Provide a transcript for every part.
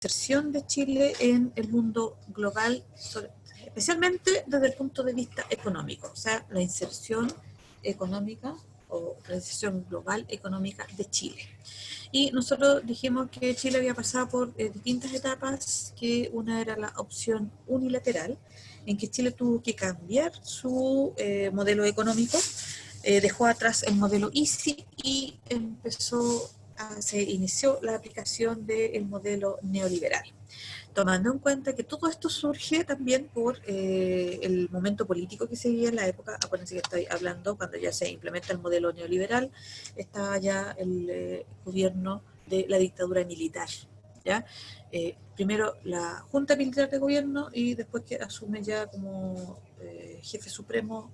inserción de Chile en el mundo global, especialmente desde el punto de vista económico, o sea, la inserción económica o la inserción global económica de Chile. Y nosotros dijimos que Chile había pasado por distintas etapas, que una era la opción unilateral, en que Chile tuvo que cambiar su modelo económico, dejó atrás el modelo ICI y se inició la aplicación del modelo neoliberal, tomando en cuenta que todo esto surge también por el momento político que se vivía en la época. Acuérdense que estoy hablando cuando ya se implementa el modelo neoliberal, estaba ya el gobierno de la dictadura militar, ¿ya? Primero la Junta Militar de Gobierno y después que asume ya como jefe supremo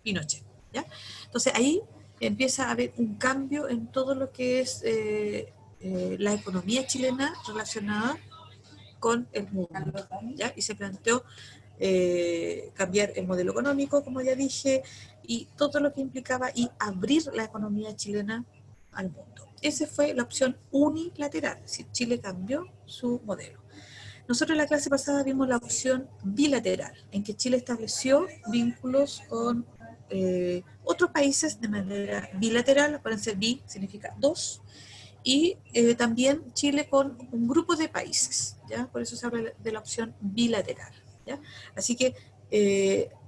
Pinochet, ¿ya? Entonces ahí empieza a haber un cambio en todo lo que es la economía chilena relacionada con el mundo, ¿ya? Y se planteó cambiar el modelo económico, como ya dije, y todo lo que implicaba y abrir la economía chilena al mundo. Esa fue la opción unilateral, es decir, Chile cambió su modelo. Nosotros en la clase pasada vimos la opción bilateral, en que Chile estableció vínculos con otros países de manera bilateral. Acuérdense, bi significa dos, y también Chile con un grupo de países, ¿ya? Por eso se habla de la opción bilateral, ¿ya? Así que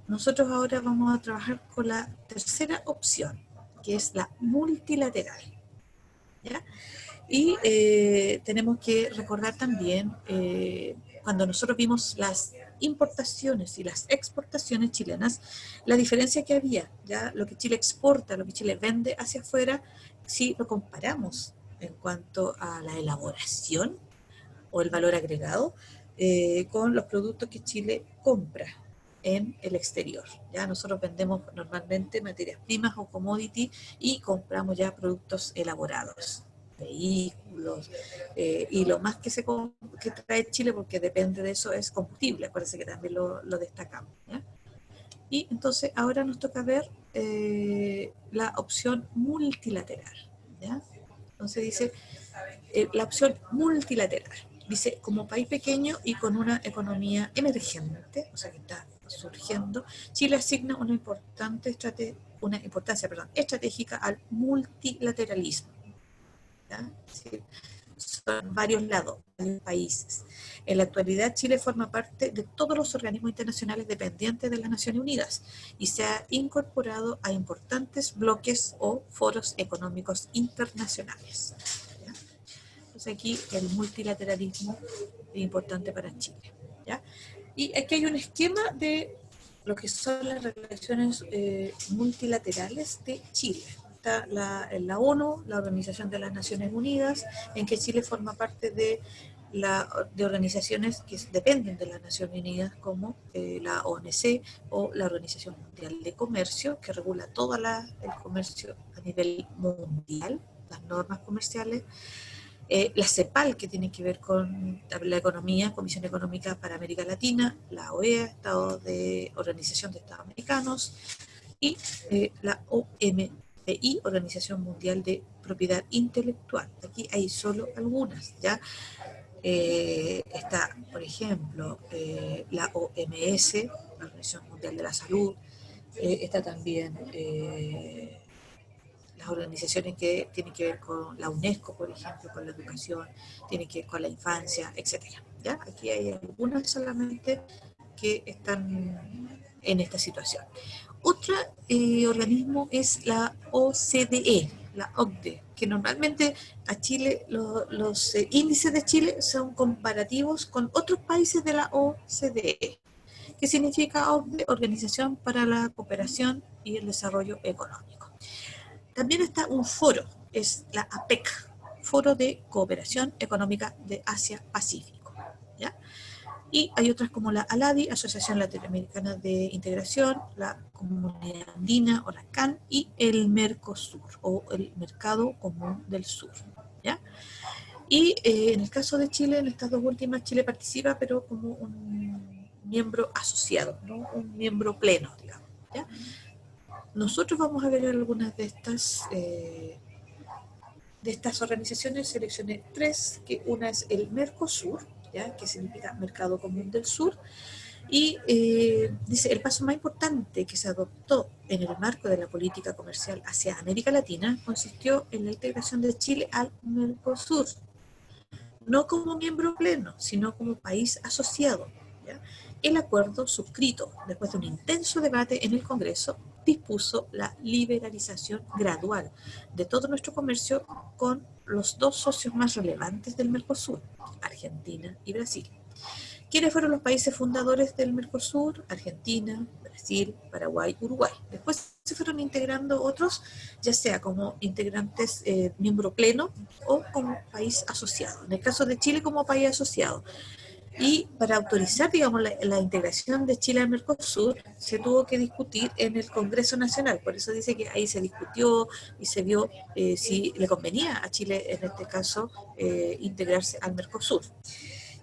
nosotros ahora vamos a trabajar con la tercera opción, que es la multilateral, ¿ya? Y tenemos que recordar también, cuando nosotros vimos las importaciones y las exportaciones chilenas, la diferencia que había, ya lo que Chile exporta, lo que Chile vende hacia afuera, si lo comparamos en cuanto a la elaboración o el valor agregado, con los productos que Chile compra en el exterior. Ya nosotros vendemos normalmente materias primas o commodity y compramos ya productos elaborados, vehículos, y lo más que trae Chile, porque depende de eso, es combustible. Parece que también lo destacamos, ¿ya? Y entonces ahora nos toca ver la opción multilateral, ¿ya? Entonces dice, la opción multilateral. Dice, como país pequeño y con una economía emergente, o sea que está surgiendo, Chile asigna una importancia estratégica al multilateralismo, ¿ya? Sí, son varios lados, varios países. En la actualidad, Chile forma parte de todos los organismos internacionales dependientes de las Naciones Unidas y se ha incorporado a importantes bloques o foros económicos internacionales. ¿Ya? Entonces aquí el multilateralismo es importante para Chile, ¿ya? Y aquí hay un esquema de lo que son las relaciones multilaterales de Chile. Está la ONU, la Organización de las Naciones Unidas, en que Chile forma parte de organizaciones que dependen de las Naciones Unidas, como la ONC o la Organización Mundial de Comercio, que regula todo el comercio a nivel mundial, las normas comerciales. La CEPAL, que tiene que ver con la economía, Comisión Económica para América Latina, la OEA, Organización de Estados Americanos, y la OMPI, Organización Mundial de Propiedad Intelectual. Aquí hay solo algunas, ¿ya? Está, por ejemplo, la OMS, la Organización Mundial de la Salud, está también las organizaciones que tienen que ver con la UNESCO, por ejemplo, con la educación, tienen que ver con la infancia, etcétera. ¿Ya? Aquí hay algunas solamente que están en esta situación. Otro organismo es la OCDE, la OCDE, que normalmente a Chile, los índices de Chile son comparativos con otros países de la OCDE. ¿Qué significa OCDE? Organización para la Cooperación y el Desarrollo Económico. También está un foro, es la APEC, Foro de Cooperación Económica de Asia-Pacífico, ¿ya? Y hay otras como la ALADI, Asociación Latinoamericana de Integración, la Comunidad Andina o la CAN, y el Mercosur, o el Mercado Común del Sur, ¿ya? Y en el caso de Chile, en estas dos últimas, Chile participa, pero como un miembro asociado, no un miembro pleno, digamos, ¿ya? Nosotros vamos a ver algunas de de estas organizaciones seleccioné 3, que una es el Mercosur, ¿ya? Que significa Mercado Común del Sur, y dice, el paso más importante que se adoptó en el marco de la política comercial hacia América Latina consistió en la integración de Chile al Mercosur, no como miembro pleno, sino como país asociado, ¿ya? El acuerdo suscrito después de un intenso debate en el Congreso dispuso la liberalización gradual de todo nuestro comercio con los 2 socios más relevantes del Mercosur, Argentina y Brasil. ¿Quiénes fueron los países fundadores del Mercosur? Argentina, Brasil, Paraguay, Uruguay. Después se fueron integrando otros, ya sea como integrantes miembro pleno o como país asociado. En el caso de Chile como país asociado. Y para autorizar, digamos, la integración de Chile al Mercosur, se tuvo que discutir en el Congreso Nacional. Por eso dice que ahí se discutió y se vio si le convenía a Chile, en este caso, integrarse al Mercosur.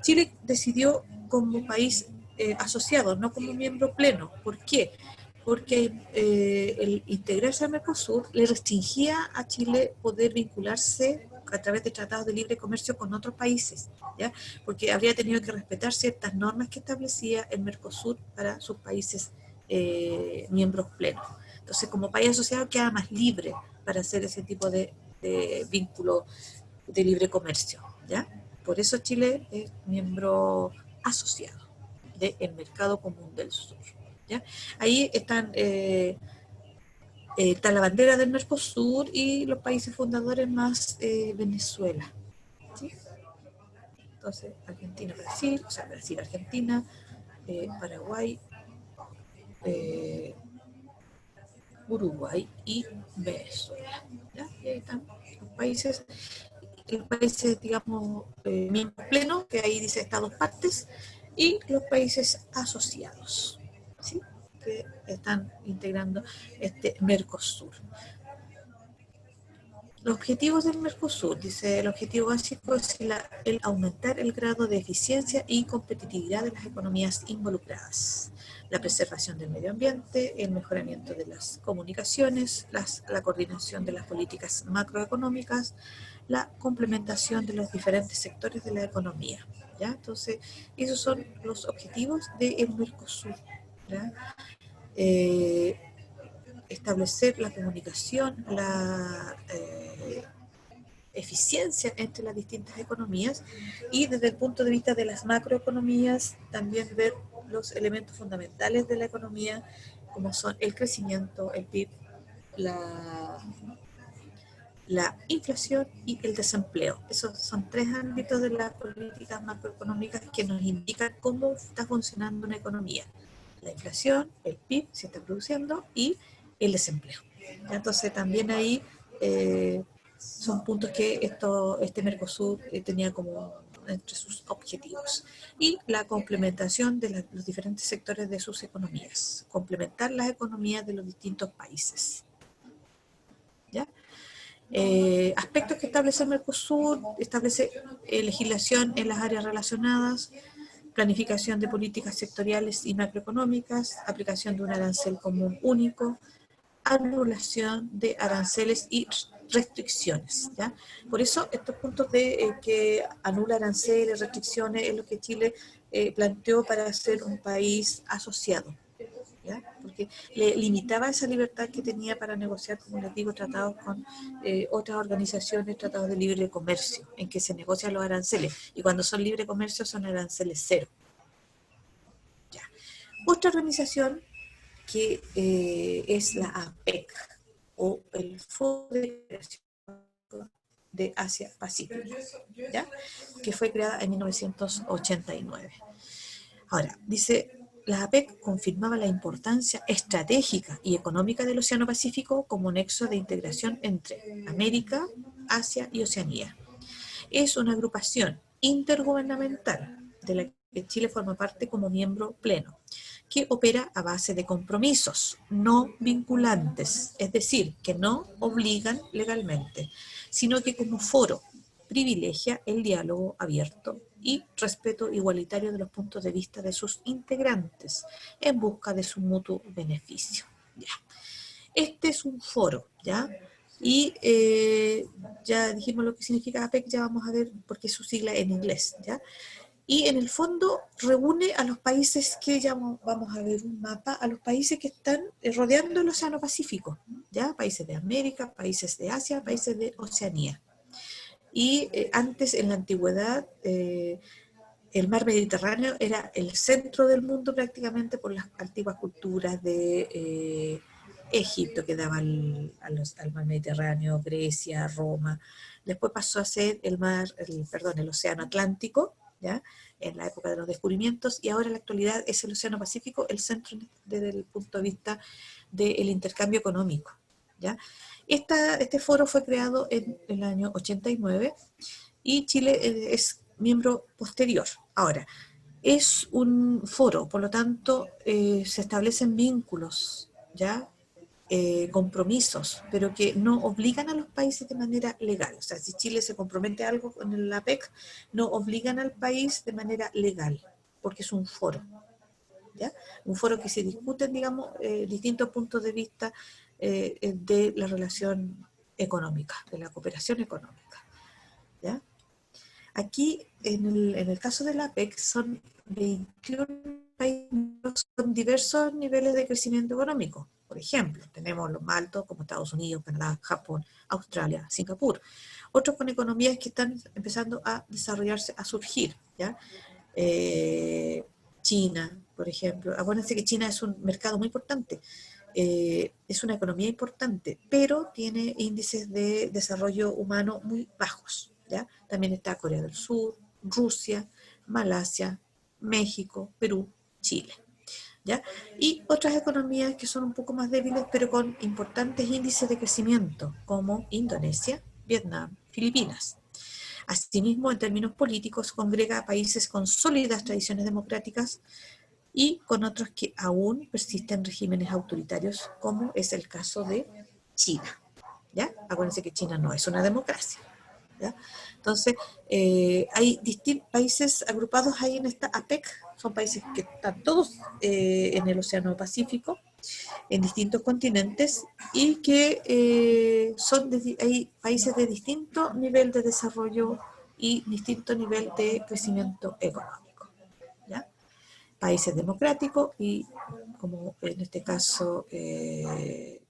Chile decidió como país asociado, no como miembro pleno. ¿Por qué? Porque el integrarse al Mercosur le restringía a Chile poder vincularse a través de tratados de libre comercio con otros países, ¿ya? Porque habría tenido que respetar ciertas normas que establecía el Mercosur para sus países miembros plenos. Entonces, como país asociado queda más libre para hacer ese tipo de vínculo de libre comercio, ¿ya? Por eso Chile es miembro asociado del Mercado Común del Sur, ¿ya? Ahí están, está la bandera del Mercosur y los países fundadores más Venezuela, ¿sí? Entonces, Argentina, Brasil, o sea, Brasil, Argentina, Paraguay, Uruguay y Venezuela, ¿ya? Y ahí están los países, digamos, miembros plenos, que ahí dice Estados partes, y los países asociados, ¿sí? Que están integrando este Mercosur. Los objetivos del Mercosur, dice, el objetivo básico es el aumentar el grado de eficiencia y competitividad de las economías involucradas, la preservación del medio ambiente, el mejoramiento de las comunicaciones, la coordinación de las políticas macroeconómicas, la complementación de los diferentes sectores de la economía, ¿ya? Entonces, esos son los objetivos del Mercosur, ¿ya? Establecer la comunicación, la eficiencia entre las distintas economías y desde el punto de vista de las macroeconomías también ver los elementos fundamentales de la economía como son el crecimiento, el PIB, la inflación y el desempleo. Esos son 3 ámbitos de las políticas macroeconómicas que nos indican cómo está funcionando una economía. La inflación, el PIB, si está produciendo, y el desempleo. Entonces también ahí son puntos que este Mercosur tenía como entre sus objetivos. Y la complementación de los diferentes sectores de sus economías. Complementar las economías de los distintos países. ¿Ya? Aspectos que establece el Mercosur, establece legislación en las áreas relacionadas, planificación de políticas sectoriales y macroeconómicas, aplicación de un arancel común único, anulación de aranceles y restricciones, ¿ya? Por eso estos puntos de que anula aranceles, restricciones, es lo que Chile planteó para ser un país asociado, ¿ya? Porque le limitaba esa libertad que tenía para negociar, como les digo, tratados con otras organizaciones, tratados de libre comercio, en que se negocian los aranceles, y cuando son libre comercio son aranceles cero. ¿Ya? Otra organización que es la APEC, o el Foro de Asia-Pacífico, ¿ya? Que fue creada en 1989. Ahora, dice, la APEC confirmaba la importancia estratégica y económica del Océano Pacífico como nexo de integración entre América, Asia y Oceanía. Es una agrupación intergubernamental de la que Chile forma parte como miembro pleno, que opera a base de compromisos no vinculantes, es decir, que no obligan legalmente, sino que como foro privilegia el diálogo abierto y respeto igualitario de los puntos de vista de sus integrantes en busca de su mutuo beneficio. Ya. Este es un foro, ¿ya? Y ya dijimos lo que significa APEC, ya vamos a ver por qué su sigla en inglés, ¿ya? Y en el fondo reúne a los países que ya vamos a ver un mapa, a los países que están rodeando el Océano Pacífico, ¿ya? Países de América, países de Asia, países de Oceanía. Y antes, en la antigüedad, el mar Mediterráneo era el centro del mundo prácticamente por las antiguas culturas de Egipto que daba al mar Mediterráneo, Grecia, Roma. Después pasó a ser el océano Atlántico, ¿ya? En la época de los descubrimientos, y ahora en la actualidad es el océano Pacífico el centro desde el punto de vista del intercambio económico, ¿ya? Este foro fue creado en el año 89 y Chile es miembro posterior. Ahora, es un foro, por lo tanto, se establecen vínculos, ¿ya? Compromisos, pero que no obligan a los países de manera legal. O sea, si Chile se compromete a algo con la APEC, no obligan al país de manera legal, porque es un foro, ¿ya? Un foro que se discuten, digamos, distintos puntos de vista de la relación económica, de la cooperación económica, ¿ya? Aquí, en el caso de la APEC, son 21 países con diversos niveles de crecimiento económico. Por ejemplo, tenemos los más altos como Estados Unidos, Canadá, Japón, Australia, Singapur. Otros con economías que están empezando a desarrollarse, a surgir, ¿ya? China, por ejemplo. Acuérdense que China es un mercado muy importante. Es una economía importante, pero tiene índices de desarrollo humano muy bajos, ¿ya? También está Corea del Sur, Rusia, Malasia, México, Perú, Chile, ¿ya? Y otras economías que son un poco más débiles, pero con importantes índices de crecimiento, como Indonesia, Vietnam, Filipinas. Asimismo, en términos políticos, congrega países con sólidas tradiciones democráticas y con otros que aún persisten regímenes autoritarios, como es el caso de China, ¿ya? Acuérdense que China no es una democracia, ¿ya? Entonces, hay distintos países agrupados ahí en esta APEC, son países que están todos en el Océano Pacífico, en distintos continentes, y que hay países de distinto nivel de desarrollo y distinto nivel de crecimiento económico, ¿ya? Países democráticos y, como en este caso,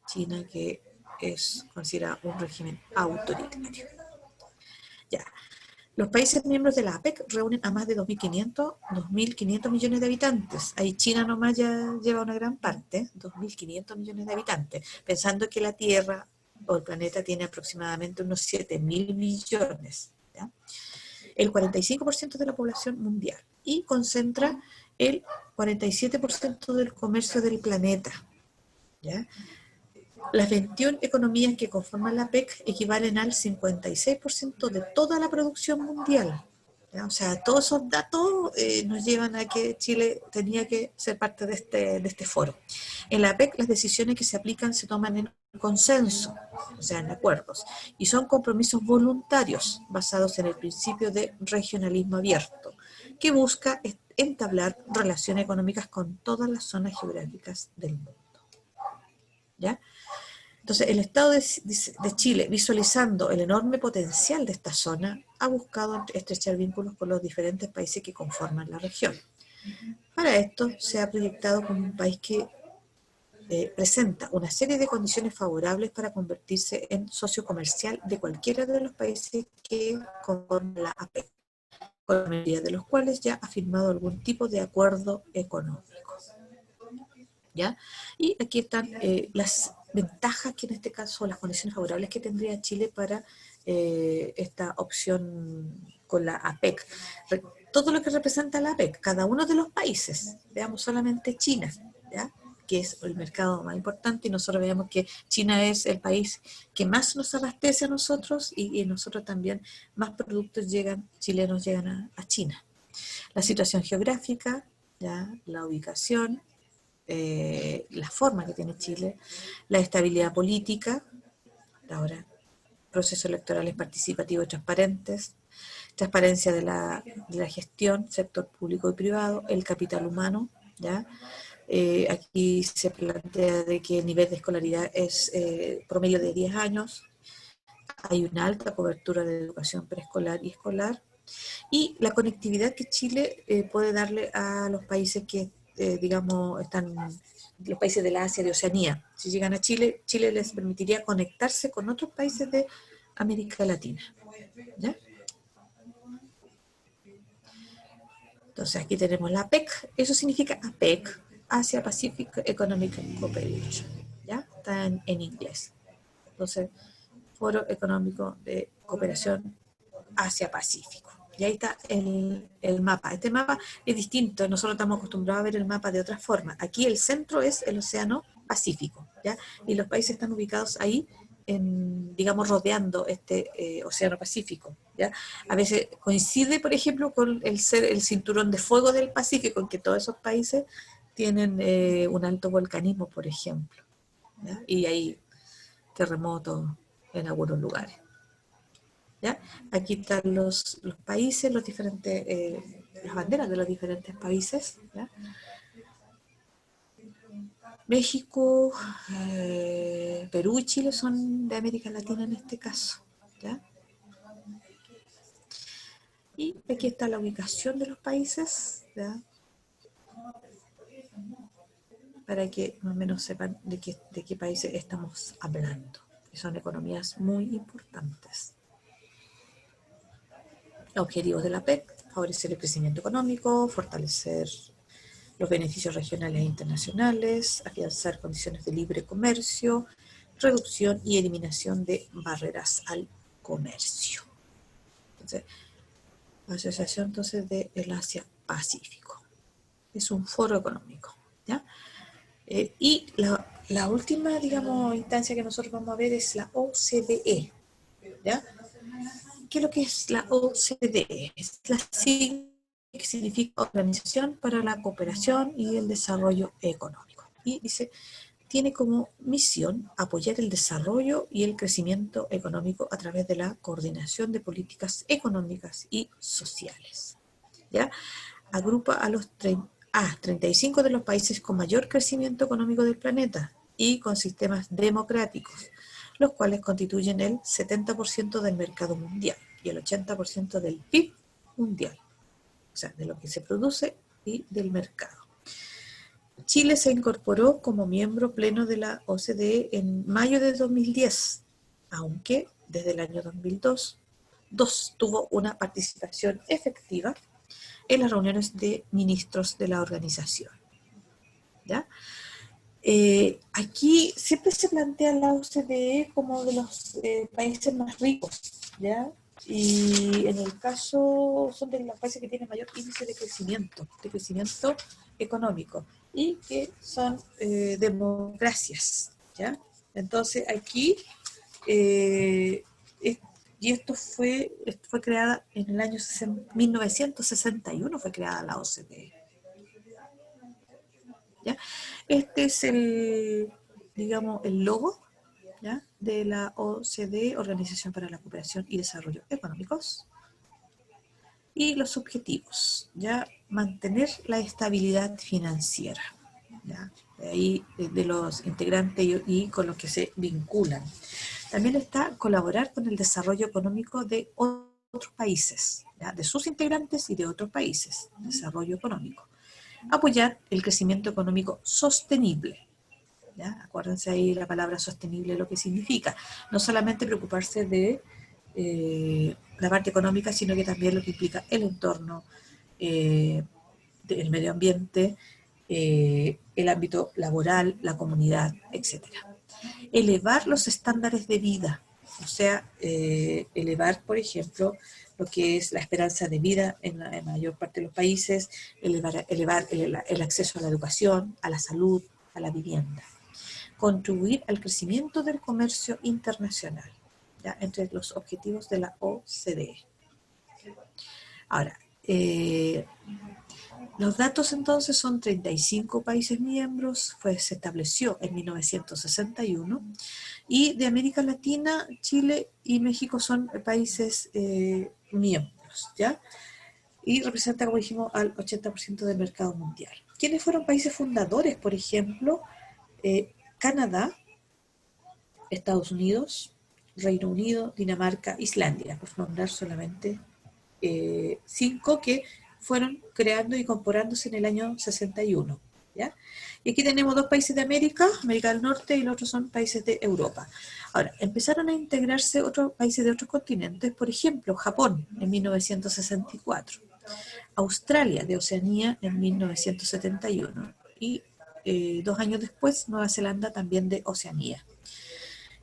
China, que es considerada un régimen autoritario. Ya. Los países miembros de la APEC reúnen a más de 2.500 millones de habitantes. Ahí China nomás ya lleva una gran parte, 2.500 millones de habitantes, pensando que la Tierra o el planeta tiene aproximadamente unos 7.000 millones. ¿Ya? El 45% de la población mundial y concentra el 47% del comercio del planeta, ¿ya? Las 21 economías que conforman la PEC equivalen al 56% de toda la producción mundial, ¿ya? O sea, todos esos datos nos llevan a que Chile tenía que ser parte de este foro. En la PEC las decisiones que se aplican se toman en consenso, o sea, en acuerdos, y son compromisos voluntarios basados en el principio de regionalismo abierto, que busca entablar relaciones económicas con todas las zonas geográficas del mundo, ¿ya? Entonces, el Estado de Chile, visualizando el enorme potencial de esta zona, ha buscado estrechar vínculos con los diferentes países que conforman la región. Para esto, se ha proyectado como un país que presenta una serie de condiciones favorables para convertirse en socio comercial de cualquiera de los países que conforman la APEC, con la mayoría de los cuales ya ha firmado algún tipo de acuerdo económico, ¿ya? Y aquí están las ventajas que en este caso, las condiciones favorables que tendría Chile para esta opción con la APEC. Todo lo que representa la APEC, cada uno de los países, veamos solamente China, ¿ya? Que es el mercado más importante, y nosotros veamos que China es el país que más nos abastece a nosotros, y nosotros también más productos chilenos llegan a China. La situación geográfica, ¿ya? La ubicación, la forma que tiene Chile, la estabilidad política, ahora procesos electorales participativos y transparentes, transparencia de la gestión, sector público y privado, el capital humano, ¿ya? Aquí se plantea de que el nivel de escolaridad es promedio de 10 años, hay una alta cobertura de educación preescolar y escolar, y la conectividad que Chile puede darle a los países que, digamos, están, los países de la Asia, de Oceanía. Si llegan a Chile, Chile les permitiría conectarse con otros países de América Latina. ¿Ya? Entonces aquí tenemos la APEC, eso significa APEC, Asia Pacific Economic Cooperation, ¿ya? Está en inglés. Entonces, Foro Económico de Cooperación Asia-Pacífico. Y ahí está el mapa. Este mapa es distinto, nosotros estamos acostumbrados a ver el mapa de otra forma. Aquí el centro es el Océano Pacífico, ¿ya? Y los países están ubicados ahí, digamos, rodeando este Océano Pacífico, ¿ya? A veces coincide, por ejemplo, con el cinturón de fuego del Pacífico, en que todos esos países tienen un alto volcanismo, por ejemplo, ¿ya? Y hay terremotos en algunos lugares. ¿Ya? Aquí están los países, los diferentes, las banderas de los diferentes países. ¿Ya? México, Perú y Chile son de América Latina en este caso. ¿Ya? Y aquí está la ubicación de los países, ¿ya? Para que más o menos sepan de qué países estamos hablando. Que son economías muy importantes. Objetivos de la PEC: favorecer el crecimiento económico, fortalecer los beneficios regionales e internacionales, afianzar condiciones de libre comercio, reducción y eliminación de barreras al comercio. Entonces, la Asociación entonces del Asia-Pacífico. Es un foro económico, ¿ya? Y la última, digamos, instancia que nosotros vamos a ver es la OCDE, ¿ya? ¿Qué es lo que es la OCDE? Es la sigla que significa Organización para la Cooperación y el Desarrollo Económico. Y dice, tiene como misión apoyar el desarrollo y el crecimiento económico a través de la coordinación de políticas económicas y sociales. ¿Ya? Agrupa a los 35 de los países con mayor crecimiento económico del planeta y con sistemas democráticos, los cuales constituyen el 70% del mercado mundial y el 80% del PIB mundial, o sea, de lo que se produce y del mercado. Chile se incorporó como miembro pleno de la OCDE en mayo de 2010, aunque desde el año 2002 tuvo una participación efectiva en las reuniones de ministros de la organización. ¿Ya? Aquí siempre se plantea la OCDE como de los países más ricos, ¿ya? Y en el caso son de los países que tienen mayor índice de crecimiento económico y que son democracias, ¿ya? Entonces aquí, y esto fue creada en el año 1961, fue creada la OCDE. ¿Ya? Este es digamos, el logo, ¿ya?, de la OCDE, Organización para la Cooperación y Desarrollo Económicos. Y los objetivos, ¿ya? Mantener la estabilidad financiera, ¿ya? De ahí, de los integrantes y con los que se vinculan. También está colaborar con el desarrollo económico de otros países, ¿ya?, de sus integrantes y de otros países, desarrollo económico. Apoyar el crecimiento económico sostenible. ¿Ya? Acuérdense ahí la palabra sostenible, lo que significa. No solamente preocuparse de la parte económica, sino que también lo que implica el entorno, el medio ambiente, el ámbito laboral, la comunidad, etc. Elevar los estándares de vida, o sea, elevar, por ejemplo, lo que es la esperanza de vida en la mayor parte de los países, elevar el acceso a la educación, a la salud, a la vivienda. Contribuir al crecimiento del comercio internacional, ¿ya?, entre los objetivos de la OCDE. Ahora, los datos entonces son 35 países miembros, se estableció en 1961, y de América Latina, Chile y México son países miembros, ¿ya? Y representa, como dijimos, al 80% del mercado mundial. ¿Quiénes fueron países fundadores? Por ejemplo, Canadá, Estados Unidos, Reino Unido, Dinamarca, Islandia, por nombrar solamente 5 que fueron creando y incorporándose en el año 61. ¿Ya? Y aquí tenemos 2 países de América, América del Norte, y los otros son países de Europa. Ahora, empezaron a integrarse otros países de otros continentes, por ejemplo, Japón en 1964, Australia de Oceanía en 1971 y 2 años después Nueva Zelanda también de Oceanía.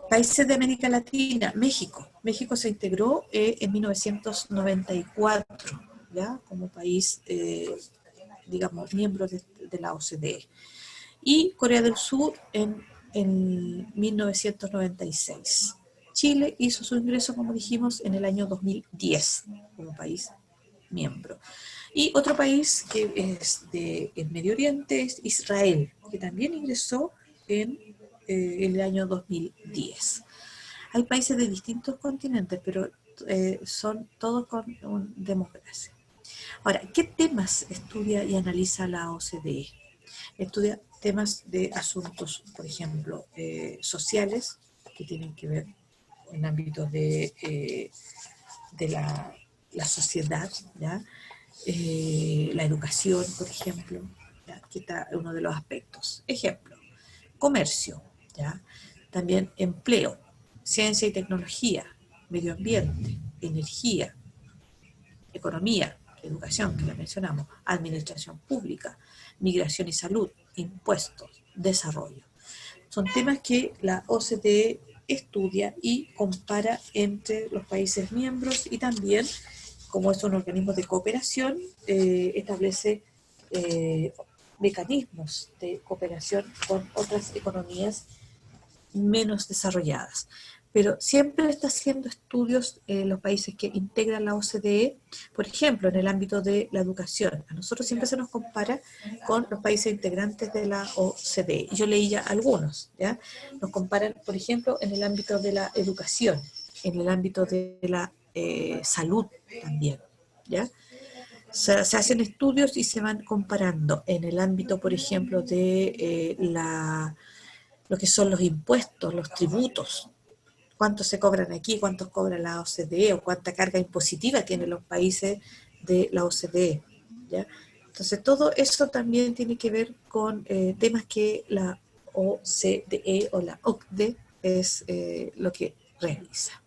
Países de América Latina, México. México se integró en 1994, ¿ya? Como país, digamos, miembro de la OCDE. Y Corea del Sur en 1996. Chile hizo su ingreso, como dijimos, en el año 2010 como país miembro. Y otro país que es del Medio Oriente es Israel, que también ingresó en el año 2010. Hay países de distintos continentes, pero son todos con democracia. Ahora, ¿qué temas estudia y analiza la OCDE? Estudia temas de asuntos, por ejemplo, sociales, que tienen que ver en ámbitos de la sociedad, ¿ya? La educación, por ejemplo, ¿ya? Que está uno de los aspectos. Ejemplo, comercio, ¿ya? También empleo, ciencia y tecnología, medio ambiente, energía, economía, educación, que la mencionamos, administración pública, migración y salud, impuestos, desarrollo. Son temas que la OCDE estudia y compara entre los países miembros y también, como es un organismo de cooperación, establece eh, mecanismos de cooperación con otras economías menos desarrolladas. Pero siempre está haciendo estudios en los países que integran la OCDE, por ejemplo, en el ámbito de la educación. A nosotros siempre se nos compara con los países integrantes de la OCDE. Yo leí ya algunos, ¿ya? Nos comparan, por ejemplo, en el ámbito de la educación, en el ámbito de la salud también, ¿ya? Se hacen estudios y se van comparando en el ámbito, por ejemplo, de lo que son los impuestos, los tributos, cuántos se cobran aquí, cuántos cobra la OCDE o cuánta carga impositiva tienen los países de la OCDE. ¿Ya? Entonces, todo eso también tiene que ver con temas que la OCDE o la OCDE es lo que realiza.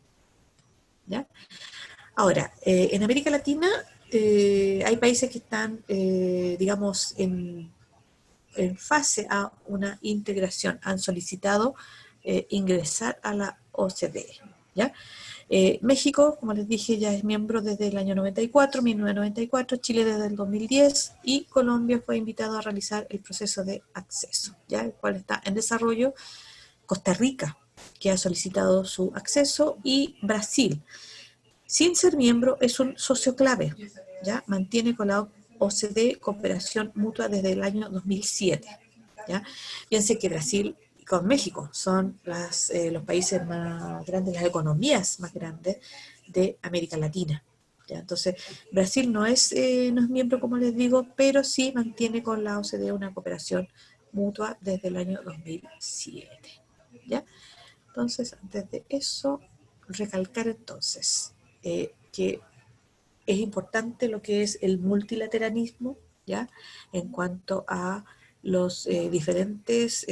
¿Ya? Ahora, en América Latina hay países que están, digamos, en fase a una integración, han solicitado ingresar a la OCDE. ¿Ya? México, como les dije, ya es miembro desde el año 94, 1994, Chile desde el 2010 y Colombia fue invitado a realizar el proceso de acceso, ¿ya? El cual está en desarrollo. Costa Rica, que ha solicitado su acceso, y Brasil, sin ser miembro, es un socio clave, ¿ya? Mantiene con la OCDE cooperación mutua desde el año 2007. ¿Ya? Fíjense que Brasil y con México son los países más grandes, las economías más grandes de América Latina. ¿Ya? Entonces, Brasil no es miembro, como les digo, pero sí mantiene con la OCDE una cooperación mutua desde el año 2007. ¿Ya? Entonces, antes de eso, recalcar entonces que es importante lo que es el multilateralismo, ¿ya? En cuanto a los diferentes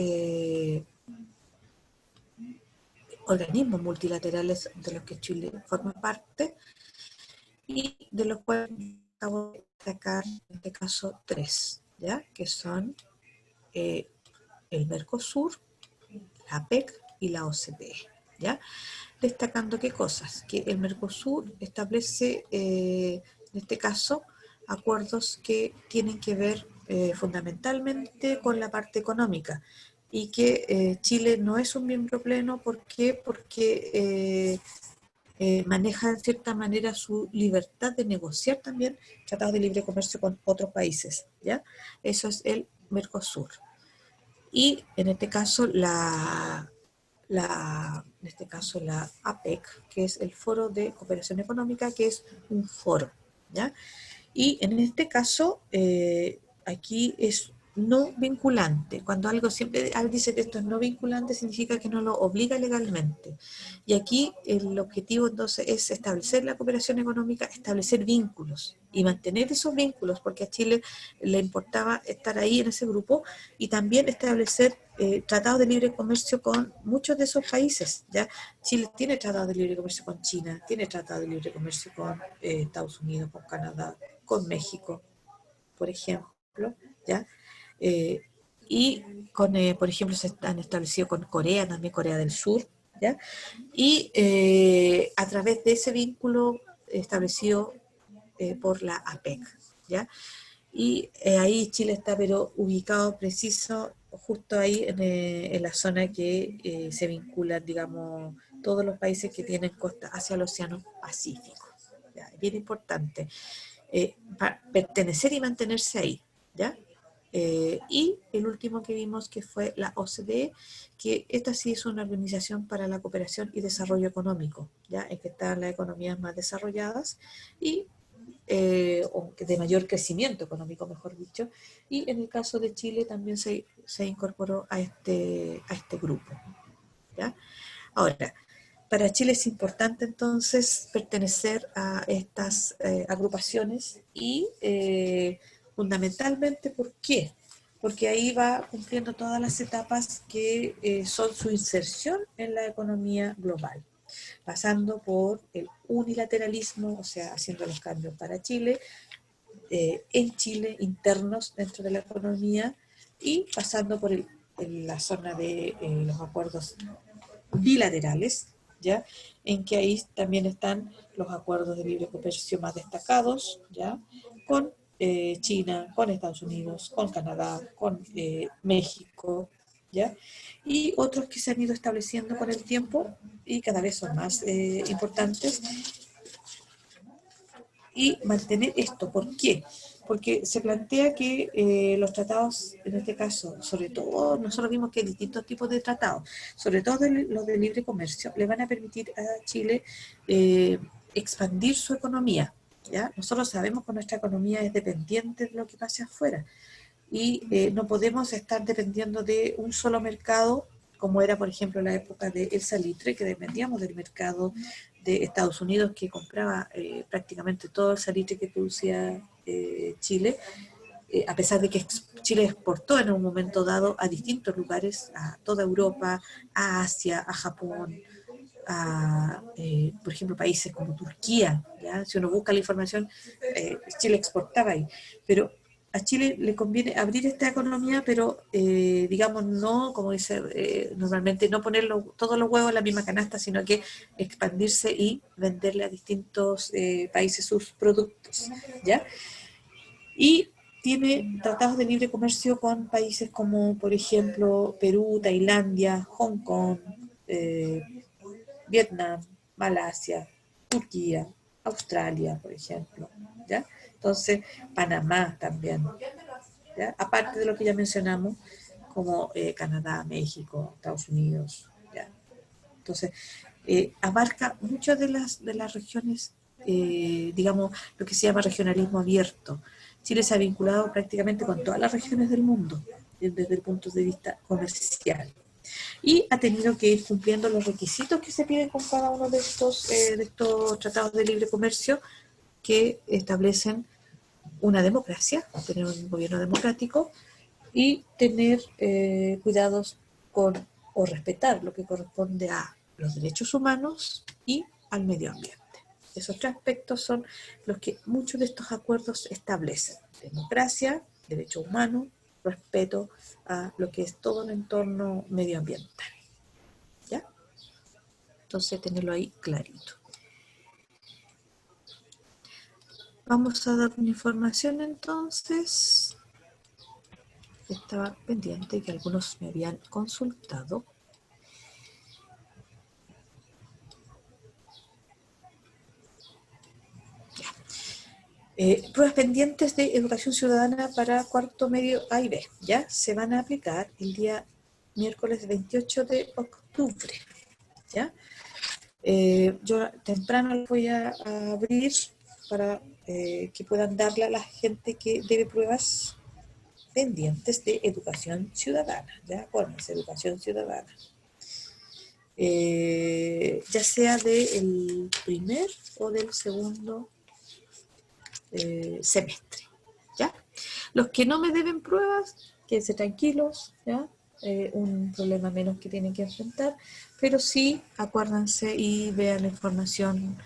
organismos multilaterales de los que Chile forma parte y de los cuales acabo de destacar en este caso 3, ¿ya? Que son el Mercosur, la APEC y la OCDE, ¿ya? Destacando qué cosas, que el Mercosur establece, en este caso, acuerdos que tienen que ver fundamentalmente con la parte económica y que Chile no es un miembro pleno. ¿Por qué? Porque maneja en cierta manera su libertad de negociar también tratados de libre comercio con otros países, ¿ya? Eso es el Mercosur. Y en este caso en este caso la APEC, que es el Foro de Cooperación Económica, que es un foro, ¿ya? Y en este caso, aquí es no vinculante. Cuando algo siempre dice que esto es no vinculante, significa que no lo obliga legalmente. Y aquí el objetivo entonces es establecer la cooperación económica, establecer vínculos y mantener esos vínculos, porque a Chile le importaba estar ahí en ese grupo, y también establecer tratados de libre comercio con muchos de esos países. ¿Ya? Chile tiene tratados de libre comercio con China, tiene tratados de libre comercio con Estados Unidos, con Canadá, con México, por ejemplo, ¿ya? Eh, y con, por ejemplo, se han establecido con Corea, también Corea del Sur, ¿ya? Y a través de ese vínculo establecido por la APEC, ¿ya? Y ahí Chile está, pero ubicado preciso, justo ahí en la zona que se vinculan, digamos, todos los países que tienen costa hacia el Océano Pacífico. ¿Ya? Bien importante. Pertenecer y mantenerse ahí, ¿ya? Y el último que vimos que fue la OCDE, que esta sí es una organización para la cooperación y desarrollo económico, ¿ya? En que están las economías más desarrolladas y o de mayor crecimiento económico, mejor dicho, y en el caso de Chile también se incorporó a este grupo, ¿ya? Ahora, para Chile es importante entonces pertenecer a estas agrupaciones y fundamentalmente, ¿por qué? Porque ahí va cumpliendo todas las etapas que son su inserción en la economía global, pasando por el unilateralismo, o sea, haciendo los cambios para Chile, en Chile, internos dentro de la economía, y pasando por la zona de los acuerdos bilaterales, ¿ya? En que ahí también están los acuerdos de libre comercio más destacados, ¿ya? Con China, con Estados Unidos, con Canadá, con México, ¿ya? Y otros que se han ido estableciendo con el tiempo y cada vez son más importantes, y mantener esto. ¿Por qué? Porque se plantea que los tratados, en este caso, sobre todo, nosotros vimos que hay distintos tipos de tratados, sobre todo los de libre comercio, le van a permitir a Chile expandir su economía. ¿Ya? Nosotros sabemos que nuestra economía es dependiente de lo que pase afuera, y no podemos estar dependiendo de un solo mercado, como era, por ejemplo, la época del salitre, que dependíamos del mercado de Estados Unidos, que compraba prácticamente todo el salitre que producía Chile, a pesar de que Chile exportó en un momento dado a distintos lugares, a toda Europa, a Asia, a Japón, a, por ejemplo, países como Turquía. ¿Ya? Si uno busca la información, Chile exportaba ahí. Pero a Chile le conviene abrir esta economía, pero digamos no, como dice normalmente, no poner todos los huevos en la misma canasta, sino que expandirse y venderle a distintos países sus productos, ¿ya? Y tiene tratados de libre comercio con países como, por ejemplo, Perú, Tailandia, Hong Kong, eh, Vietnam, Malasia, Turquía, Australia, por ejemplo, ¿ya? Entonces, Panamá también, ¿ya? Aparte de lo que ya mencionamos, como Canadá, México, Estados Unidos, ¿ya? Entonces, abarca muchas de las regiones, digamos, lo que se llama regionalismo abierto. Chile se ha vinculado prácticamente con todas las regiones del mundo, desde el punto de vista comercial, y ha tenido que ir cumpliendo los requisitos que se piden con cada uno de estos tratados de libre comercio, que establecen una democracia, tener un gobierno democrático y tener cuidados con o respetar lo que corresponde a los derechos humanos y al medio ambiente. Esos tres aspectos son los que muchos de estos acuerdos establecen: democracia, derechos humanos, respeto a lo que es todo el entorno medioambiental. ¿Ya? Entonces, tenerlo ahí clarito. Vamos a dar una información entonces. Estaba pendiente que algunos me habían consultado. Pruebas pendientes de educación ciudadana para cuarto medio A y B, ¿ya? Se van a aplicar el día miércoles 28 de octubre, ¿ya? Yo temprano les voy a abrir para que puedan darle a la gente que debe pruebas pendientes de educación ciudadana, ¿ya? Acuérdense, educación ciudadana. Ya sea del primer o del segundo semestre, ¿ya? Los que no me deben pruebas, quédense tranquilos, ¿ya? Un problema menos que tienen que enfrentar, pero sí acuérdense y vean la información,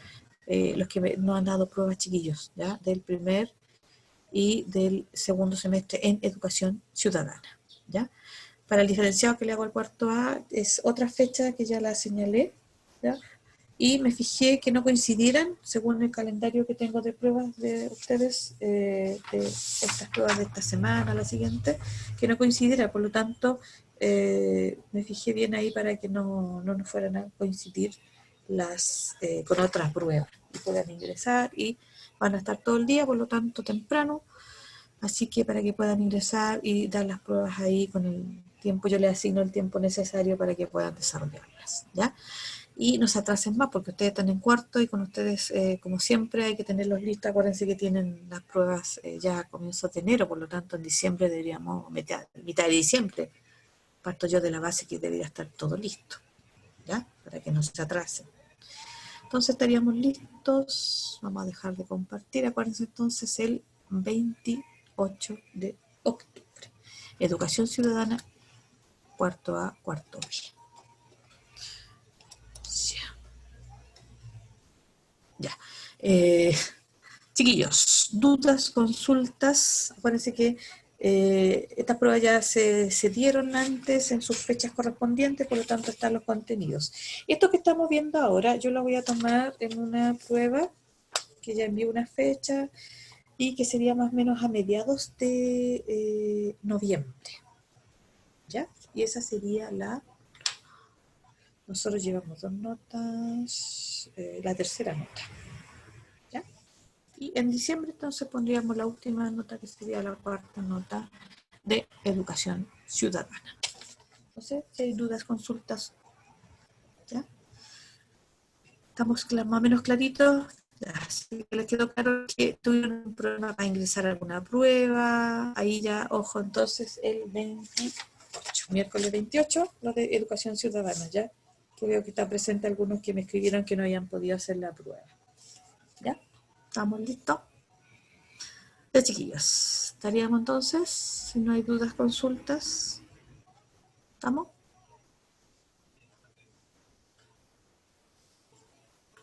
los que no han dado pruebas, chiquillos, ¿ya? Del primer y del segundo semestre en educación ciudadana, ¿ya? Para el diferenciado que le hago al cuarto A es otra fecha que ya la señalé, ¿ya? Y me fijé que no coincidieran, según el calendario que tengo de pruebas de ustedes, de estas pruebas de esta semana, la siguiente, que no coincidiera, por lo tanto, me fijé bien ahí para que no nos fueran a coincidir con otras pruebas y puedan ingresar y van a estar todo el día, por lo tanto, temprano, así que para que puedan ingresar y dar las pruebas ahí con el tiempo, yo les asigno el tiempo necesario para que puedan desarrollarlas, ¿ya? Y no se atrasen más porque ustedes están en cuarto y con ustedes, como siempre, hay que tenerlos listos. Acuérdense que tienen las pruebas ya a comienzos de enero, por lo tanto en diciembre deberíamos, mitad de diciembre, parto yo de la base que debería estar todo listo, ¿ya? Para que no se atrasen. Entonces estaríamos listos, vamos a dejar de compartir, acuérdense entonces el 28 de octubre. Educación Ciudadana, cuarto A, cuarto B. Ya. Chiquillos, dudas, consultas. Acuérdense que estas pruebas ya se dieron antes en sus fechas correspondientes, por lo tanto están los contenidos. Esto que estamos viendo ahora, yo lo voy a tomar en una prueba que ya envié una fecha y que sería más o menos a mediados de noviembre. ¿Ya? Y esa sería nosotros llevamos 2 notas, la tercera nota. ¿Ya? Y en diciembre entonces pondríamos la última nota, que sería la cuarta nota de educación ciudadana. Entonces, si hay dudas, consultas, ¿ya? ¿Estamos más o menos claritos? Ya, así que les quedó claro que tuvieron un problema para ingresar a alguna prueba. Ahí ya, ojo, entonces el 28, miércoles 28, lo de educación ciudadana, ¿ya? Que veo que está presente algunos que me escribieron que no habían podido hacer la prueba. ¿Ya? ¿Estamos listos? Ya, chiquillos, estaríamos entonces, si no hay dudas, consultas, ¿estamos?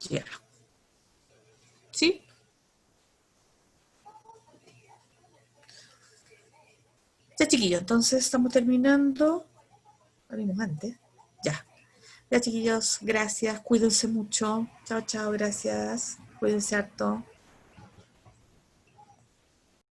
Ya. ¿Sí? Ya, chiquillos, entonces estamos terminando. Salimos antes. Ya. Ya, chiquillos, gracias, cuídense mucho. Chao, chao, gracias. Cuídense harto.